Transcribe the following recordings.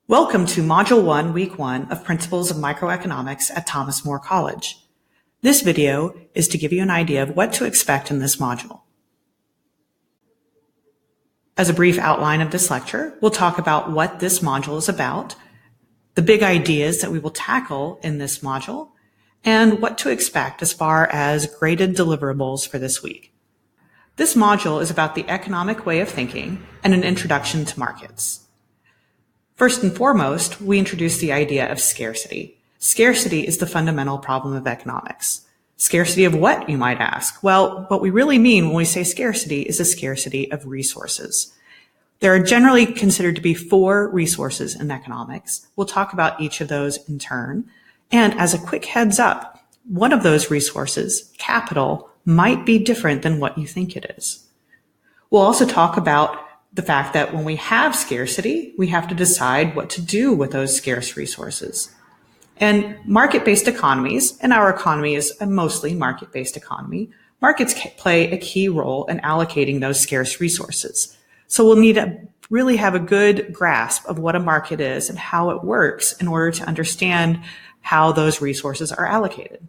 Welcome to Module 1, Week 1 of Principles of Microeconomics at Thomas More College. This video is to give you an idea of what to expect in this module. As a brief outline of this lecture, we'll talk about what this module is about, the big ideas that we will tackle in this module, and what to expect as far as graded deliverables for this week. This module is about the economic way of thinking and an introduction to markets. First and foremost, we introduce the idea of scarcity. Scarcity is the fundamental problem of economics. Scarcity of what, you might ask? Well, what we really mean when we say scarcity is a scarcity of resources. There are generally considered to be 4 resources in economics. We'll talk about each of those in turn. And as a quick heads up, one of those resources, capital, might be different than what you think it is. We'll also talk about the fact that when we have scarcity, we have to decide what to do with those scarce resources. And market-based economies, and our economy is a mostly market-based economy, markets play a key role in allocating those scarce resources. So we'll need to really have a good grasp of what a market is and how it works in order to understand how those resources are allocated.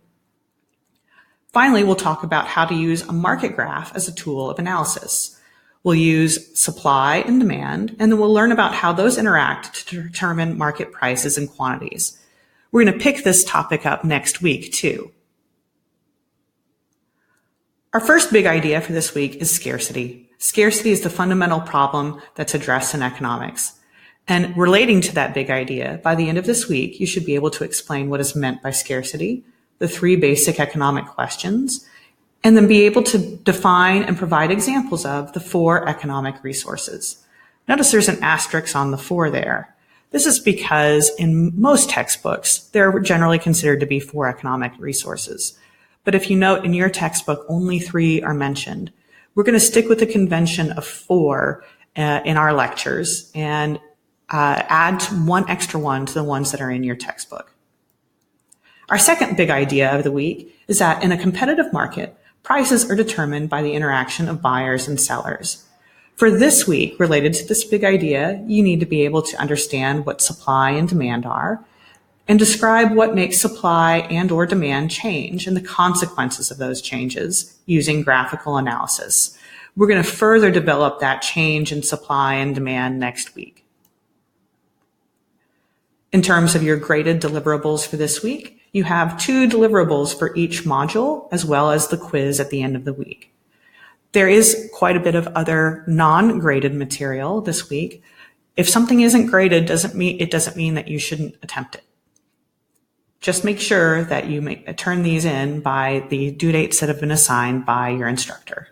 Finally, we'll talk about how to use a market graph as a tool of analysis. We'll use supply and demand, and then we'll learn about how those interact to determine market prices and quantities. We're going to pick this topic up next week, too. Our first big idea for this week is scarcity. Scarcity is the fundamental problem that's addressed in economics. And relating to that big idea, by the end of this week, you should be able to explain what is meant by scarcity, the 3 basic economic questions, and then be able to define and provide examples of the 4 economic resources. Notice there's an asterisk on the 4 there. This is because in most textbooks, they're generally considered to be 4 economic resources. But if you note in your textbook, only 3 are mentioned. We're going to stick with the convention of 4 in our lectures and add 1 extra one to the ones that are in your textbook. Our second big idea of the week is that in a competitive market, prices are determined by the interaction of buyers and sellers. For this week, related to this big idea, you need to be able to understand what supply and demand are and describe what makes supply and or demand change and the consequences of those changes using graphical analysis. We're going to further develop that change in supply and demand next week. In terms of your graded deliverables for this week, you have 2 deliverables for each module, as well as the quiz at the end of the week. There is quite a bit of other non-graded material this week. If something isn't graded, it doesn't mean that you shouldn't attempt it. Just make sure that you turn these in by the due dates that have been assigned by your instructor.